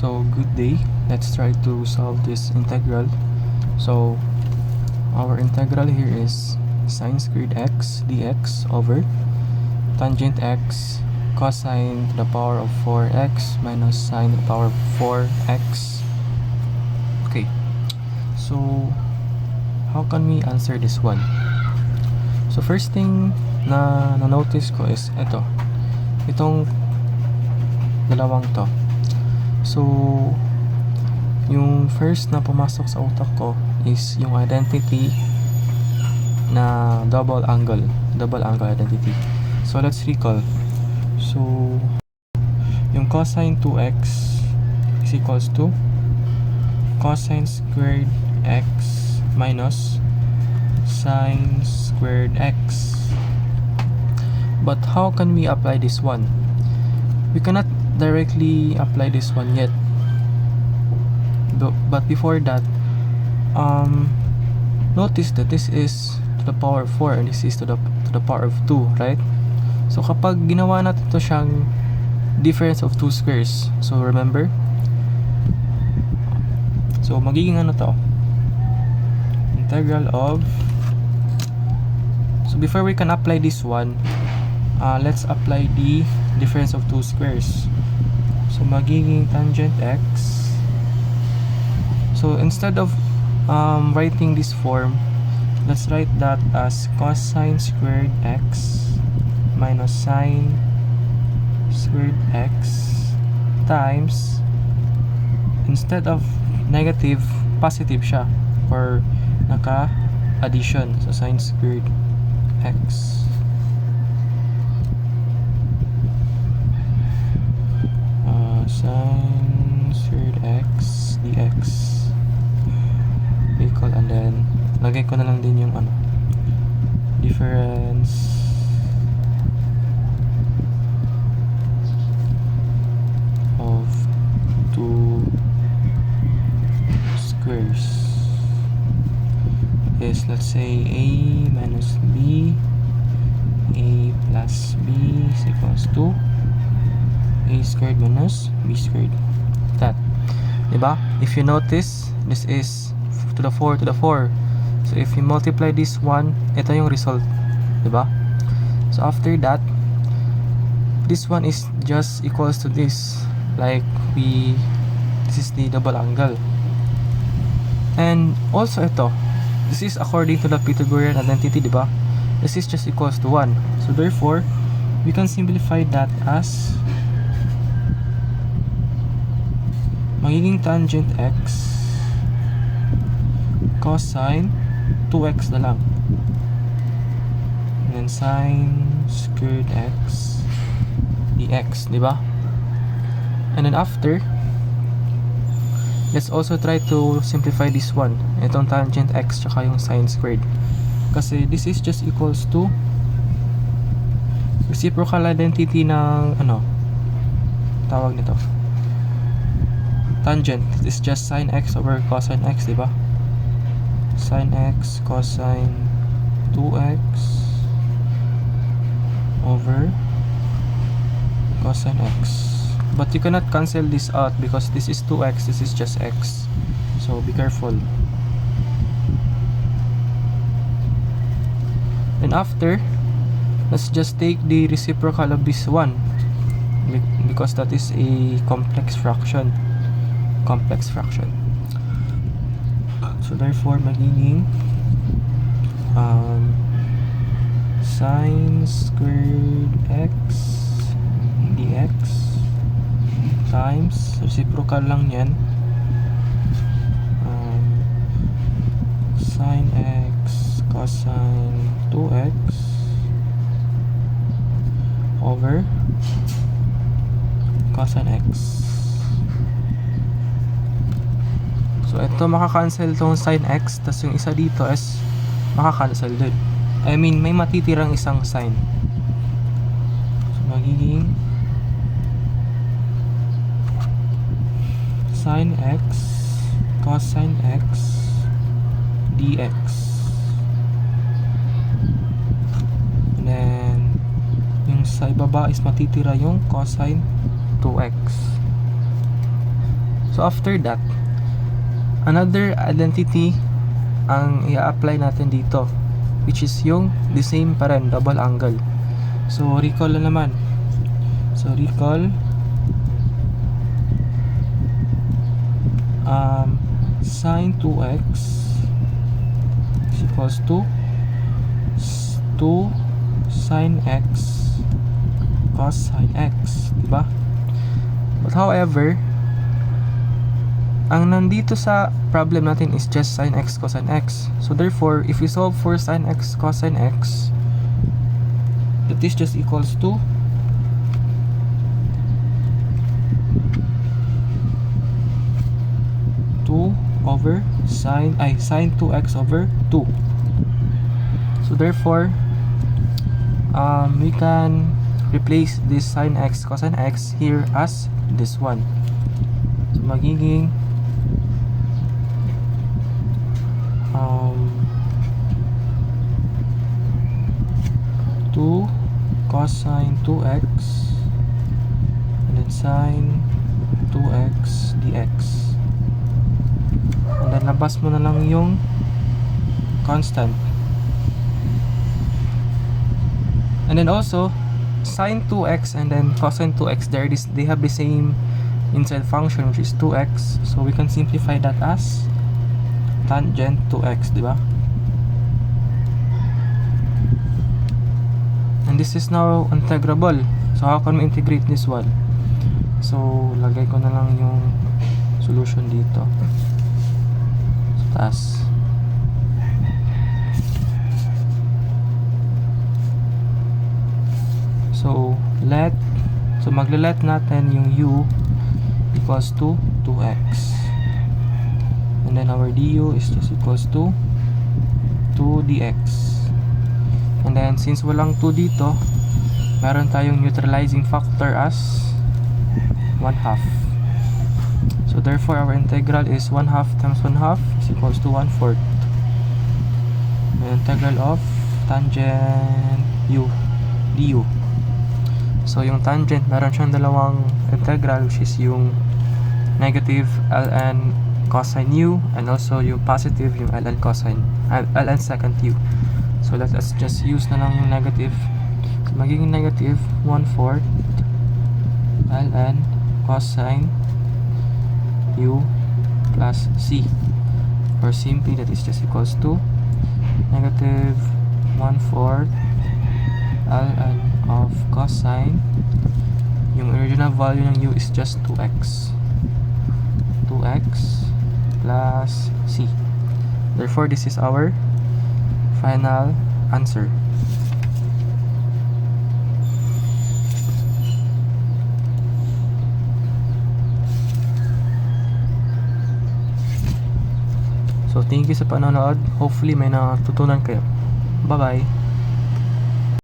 So good day, let's try to solve this integral. So our integral here is sine squared x dx over tangent x cosine to the power of 4x minus sine to the power of 4x. Okay, so how can we answer this one? So first thing na notice ko is itong dalawang to. So yung first na pumasok sa utak ko is yung identity na double angle identity. So let's recall. So yung cosine 2x is equals to cosine squared x minus sine squared x. But how can we apply this one? We cannot directly apply this one yet. But before that, notice that this is to the power of 4 and this is to the power of 2, right? So kapag ginawa natin to siyang difference of two squares, so remember, so magiging to integral of, so before we can apply this one, let's apply the difference of two squares. So magiging tangent x. So instead of writing this form, let's write that as cosine squared x minus sine squared x times, instead of negative, positive siya, or naka-addition. So sine squared x sine squared x dx equal, and then lagay ko na lang din yung difference of two squares is, let's say, a minus b, a plus b is equals to a squared minus b squared. That, diba? If you notice, this is to the 4 to the 4. So if you multiply this one, ito yung result, diba? So after that, this one is just equals to this, like this is the double angle. And also this is according to the Pythagorean identity, diba? This is just equals to 1. So therefore, we can simplify that as magiging tangent x cosine 2x na lang, and then sine squared x dx, diba? And then after, let's also try to simplify this one, itong tangent x tsaka yung sine squared, kasi this is just equals to reciprocal identity ng tawag nito, tangent is just sine x over cosine x, diba? Sine x cosine 2x over cosine x. But you cannot cancel this out because this is 2x, this is just x. So be careful. Then after, let's just take the reciprocal of this one, because that is a complex fraction. So therefore magiging sine squared x dx times, reciprocal lang yan, sine x cosine 2x over cosine x. So ito makakancel tong sin x, tas yung isa dito is makakancel din. I mean, may matitirang isang sign. So magiging sin x cosine x dx, and then yung sa ibaba is matitira yung cosine 2x. So after that, another identity ang i-apply natin dito, which is yung the same pa rin, double angle. So recall na naman. So recall sine 2x is equals to 2 sine x cos sine x, diba? But however, ang nandito sa problem natin is just sine x cosine x. So therefore, if we solve for sine x cosine x, that is just equals to 2 over sine 2x over 2. So therefore, we can replace this sine x cosine x here as this one. So magiging 2 cosine 2x and then sine 2x dx, and then labas mo na lang yung constant. And then also sine 2x and then cosine 2x, they have the same inside function, which is 2x, so we can simplify that as tangent 2x, diba? And this is now integrable. So how can we integrate this one? So lagay ko na lang yung solution dito sa taas. So magle-let natin yung u equals to 2x, and then our du is just equals to 2 dx. And then since walang 2 dito, meron tayong neutralizing factor as 1/2. So therefore our integral is 1/2 times 1/2 is equals to 1/4. The integral of tangent u du. So yung tangent, meron siyang dalawang integral, which is yung negative ln cosine u and also yung positive yung ln secant u. So let us just use na lang yung negative. So magiging negative 1/4 ln cosine u plus c, or simply that is just equals to negative 1/4 ln of cosine, yung original value ng u is just 2x plus c. Therefore this is our final answer. So thank you sa panonood. Hopefully may natutunan kayo. Bye bye.